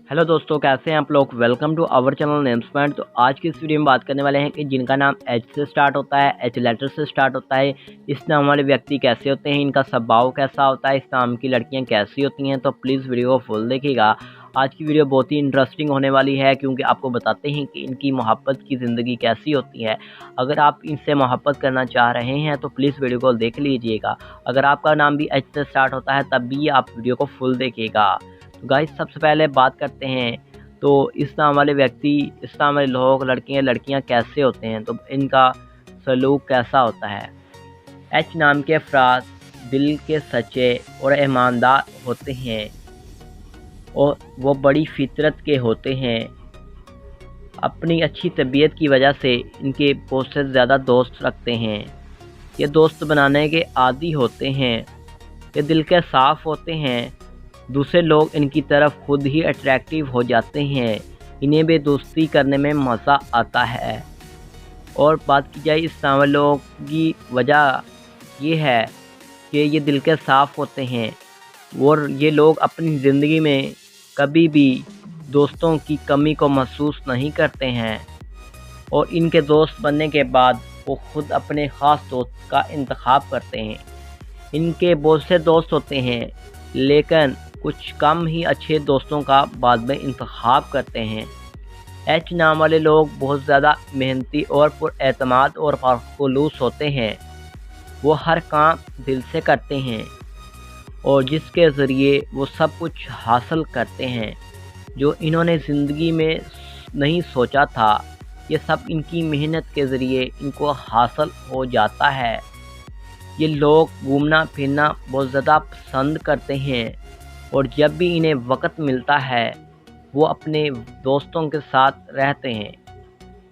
Hello दोस्तों, कैसे हैं आप लोग। Welcome to our channel names point. तो आज की इस वीडियो में बात करने वाले हैं कि जिनका नाम एच से स्टार्ट होता है, एच लेटर से स्टार्ट होता है, इस नाम वाले व्यक्ति कैसे होते हैं, इनका स्वभाव कैसा होता है, इस नाम की लड़कियां कैसी होती हैं। तो प्लीज़ वीडियो को फुल देखिएगा। आज की वीडियो बहुत ही इंटरेस्टिंग होने वाली है, क्योंकि आपको बताते हैं कि इनकी मोहब्बत की ज़िंदगी कैसी होती है। अगर आप इनसे मोहब्बत करना चाह रहे हैं तो प्लीज़ वीडियो को देख लीजिएगा। अगर आपका नाम भी एच से स्टार्ट होता है तब भी आप वीडियो को फुल देखिएगा। तो गाइस, सबसे पहले बात करते हैं तो इस नाम वाले व्यक्ति, इस नाम वाले लोग, लड़कियां कैसे होते हैं, तो इनका सलूक कैसा होता है। एच नाम के अफराद दिल के सच्चे और ईमानदार होते हैं और वो बड़ी फितरत के होते हैं। अपनी अच्छी तबीयत की वजह से इनके बहुत से ज़्यादा दोस्त रखते हैं। ये दोस्त बनाने के आदी होते हैं। ये दिल के साफ़ होते हैं। दूसरे लोग इनकी तरफ खुद ही अट्रैक्टिव हो जाते हैं। इन्हें भी दोस्ती करने में मज़ा आता है। और बात की जाए इस नाम लोग की वजह ये है कि ये दिल के साफ़ होते हैं और ये लोग अपनी ज़िंदगी में कभी भी दोस्तों की कमी को महसूस नहीं करते हैं। और इनके दोस्त बनने के बाद वो खुद अपने ख़ास दोस्त का इंतखाब करते हैं। इनके बहुत से दोस्त होते हैं, लेकिन कुछ कम ही अच्छे दोस्तों का बाद में इंतखाब करते हैं। एच नाम वाले लोग बहुत ज़्यादा मेहनती और पुरएतमाद और खुलूस होते हैं। वो हर काम दिल से करते हैं और जिसके ज़रिए वो सब कुछ हासिल करते हैं जो इन्होंने ज़िंदगी में नहीं सोचा था। ये सब इनकी मेहनत के ज़रिए इनको हासिल हो जाता है। ये लोग घूमना फिरना बहुत ज़्यादा पसंद करते हैं और जब भी इन्हें वक्त मिलता है वो अपने दोस्तों के साथ रहते हैं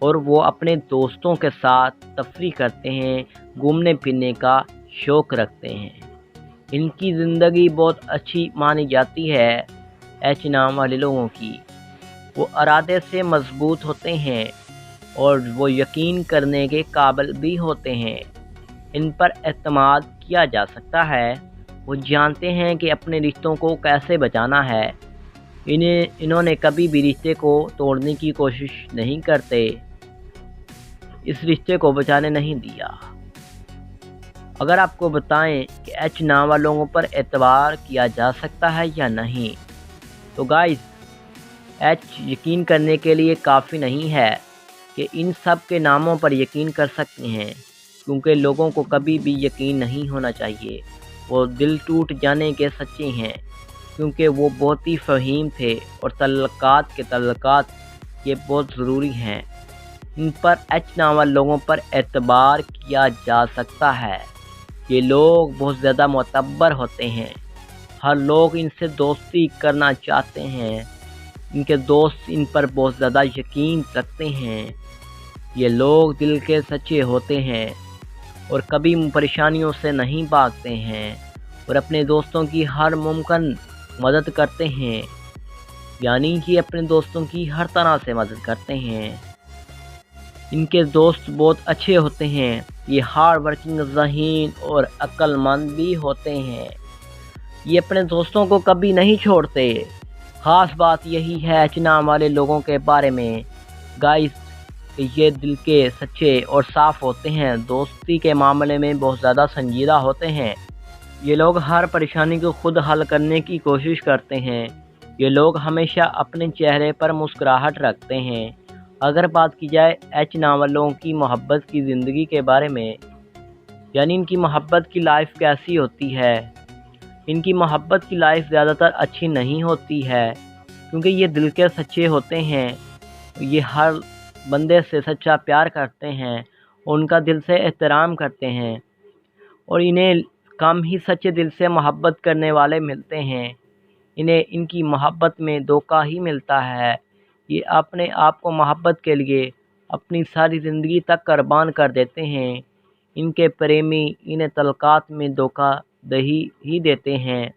और वो अपने दोस्तों के साथ तफरी करते हैं, घूमने फिरने का शौक़ रखते हैं। इनकी ज़िंदगी बहुत अच्छी मानी जाती है एच नाम वाले लोगों की। वो इरादे से मजबूत होते हैं और वो यकीन करने के काबिल भी होते हैं। इन पर एतमाद किया जा सकता है। वो जानते हैं कि अपने रिश्तों को कैसे बचाना है। इन्होंने कभी भी रिश्ते को तोड़ने की कोशिश नहीं करते, इस रिश्ते को बचाने नहीं दिया। अगर आपको बताएं कि एच नाम वालों पर एतबार किया जा सकता है या नहीं, तो गाइस, एच यकीन करने के लिए काफ़ी नहीं है कि इन सब के नामों पर यकीन कर सकते हैं, क्योंकि लोगों को कभी भी यकीन नहीं होना चाहिए। वो दिल टूट जाने के सच्चे हैं, क्योंकि वो बहुत ही फ़हीम थे और तल्लुकात ये बहुत ज़रूरी हैं। इन पर एच नाम वाले लोगों पर एतबार किया जा सकता है। ये लोग बहुत ज़्यादा मोतबर होते हैं। हर लोग इनसे दोस्ती करना चाहते हैं। इनके दोस्त इन पर बहुत ज़्यादा यकीन रखते हैं। ये लोग दिल के सच्चे होते हैं और कभी परेशानियों से नहीं भागते हैं और अपने दोस्तों की हर मुमकिन मदद करते हैं, यानी कि अपने दोस्तों की हर तरह से मदद करते हैं। इनके दोस्त बहुत अच्छे होते हैं। ये हार्ड वर्किंग, ज़हीन और अक्लमंद भी होते हैं। ये अपने दोस्तों को कभी नहीं छोड़ते। ख़ास बात यही है एच नाम वाले लोगों के बारे में गाइस, ये दिल के सच्चे और साफ़ होते हैं। दोस्ती के मामले में बहुत ज़्यादा संजीदा होते हैं। ये लोग हर परेशानी को खुद हल करने की कोशिश करते हैं। ये लोग हमेशा अपने चेहरे पर मुस्कुराहट रखते हैं। अगर बात की जाए एच नाम वालों की मोहब्बत की ज़िंदगी के बारे में, यानी इनकी मोहब्बत की लाइफ कैसी होती है, इनकी मोहब्बत की लाइफ ज़्यादातर अच्छी नहीं होती है, क्योंकि ये दिल के सच्चे होते हैं। ये हर बंदे से सच्चा प्यार करते हैं, उनका दिल से एहतराम करते हैं और इन्हें कम ही सच्चे दिल से मोहब्बत करने वाले मिलते हैं। इन्हें इनकी मोहब्बत में धोखा ही मिलता है। ये अपने आप को मोहब्बत के लिए अपनी सारी ज़िंदगी तक कुर्बान कर देते हैं। इनके प्रेमी इन्हें तल्लुकात में धोखा दही ही देते हैं।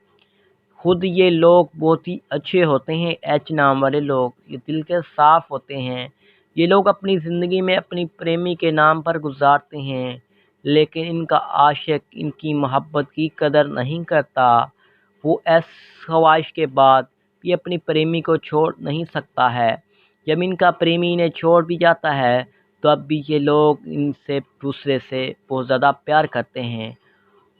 खुद ये लोग बहुत ही अच्छे होते हैं। एच नाम वाले लोग ये दिल के साफ़ होते हैं। ये लोग अपनी ज़िंदगी में अपनी प्रेमी के नाम पर गुजारते हैं, लेकिन इनका आशिक इनकी मोहब्बत की कदर नहीं करता। वो ऐस ख्वाहिश के बाद ये अपनी प्रेमी को छोड़ नहीं सकता है। जब इनका प्रेमी इन्हें छोड़ भी जाता है तो अब भी ये लोग इनसे दूसरे से बहुत ज़्यादा प्यार करते हैं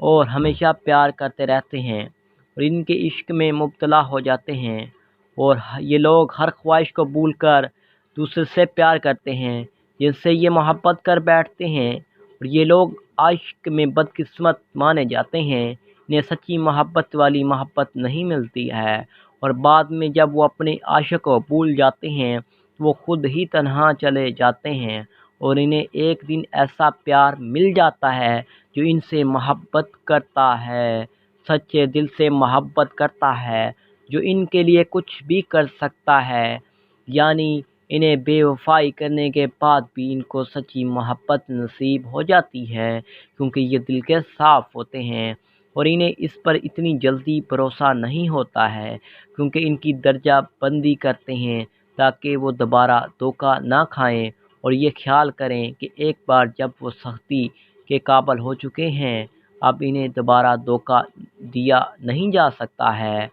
और हमेशा प्यार करते रहते हैं और इनके इश्क में मुब्तला हो जाते हैं और ये लोग हर ख्वाहिश को भूलकर दूसरे से प्यार करते हैं, जिनसे ये मोहब्बत कर बैठते हैं और ये लोग आशिक में बदकिस्मत माने जाते हैं। इन्हें सच्ची मोहब्बत वाली मोहब्बत नहीं मिलती है और बाद में जब वो अपने आशिक को भूल जाते हैं तो वो खुद ही तन्हा चले जाते हैं और इन्हें एक दिन ऐसा प्यार मिल जाता है जो इनसे मोहब्बत करता है, सच्चे दिल से मोहब्बत करता है, जो इनके लिए कुछ भी कर सकता है। यानी इन्हें बेवफ़ाई करने के बाद भी इनको सच्ची मोहब्बत नसीब हो जाती है, क्योंकि ये दिल के साफ़ होते हैं और इन्हें इस पर इतनी जल्दी भरोसा नहीं होता है, क्योंकि इनकी दर्जा बंदी करते हैं ताकि वो दोबारा धोखा ना खाएं और ये ख्याल करें कि एक बार जब वो सख्ती के काबिल हो चुके हैं, अब इन्हें दोबारा धोखा दिया नहीं जा सकता है,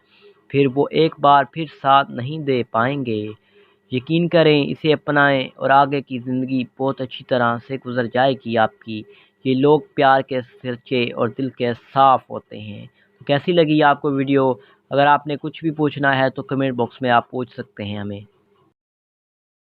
फिर वो एक बार फिर साथ नहीं दे पाएंगे। यकीन करें, इसे अपनाएं और आगे की ज़िंदगी बहुत अच्छी तरह से गुजर जाएगी आपकी। ये लोग प्यार के सच्चे और दिल के साफ़ होते हैं। तो कैसी लगी आपको वीडियो? अगर आपने कुछ भी पूछना है तो कमेंट बॉक्स में आप पूछ सकते हैं हमें।